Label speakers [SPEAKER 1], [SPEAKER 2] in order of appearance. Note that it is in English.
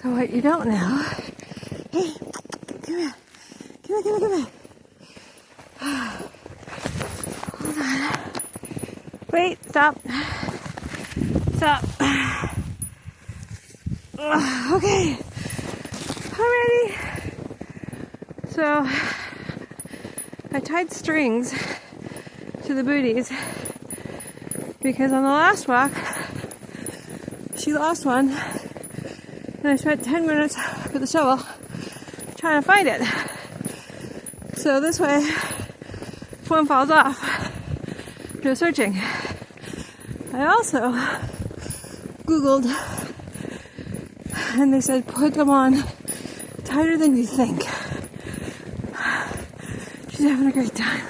[SPEAKER 1] So what you don't know, hey, come here, come here. Hold on. Wait, stop. Okay, alrighty. So I tied strings to the booties because on the last walk, she lost one. And I spent 10 minutes with the shovel trying to find it. So this way, if one falls off, no searching. I also Googled, and they said put them on tighter than you think. She's having a great time.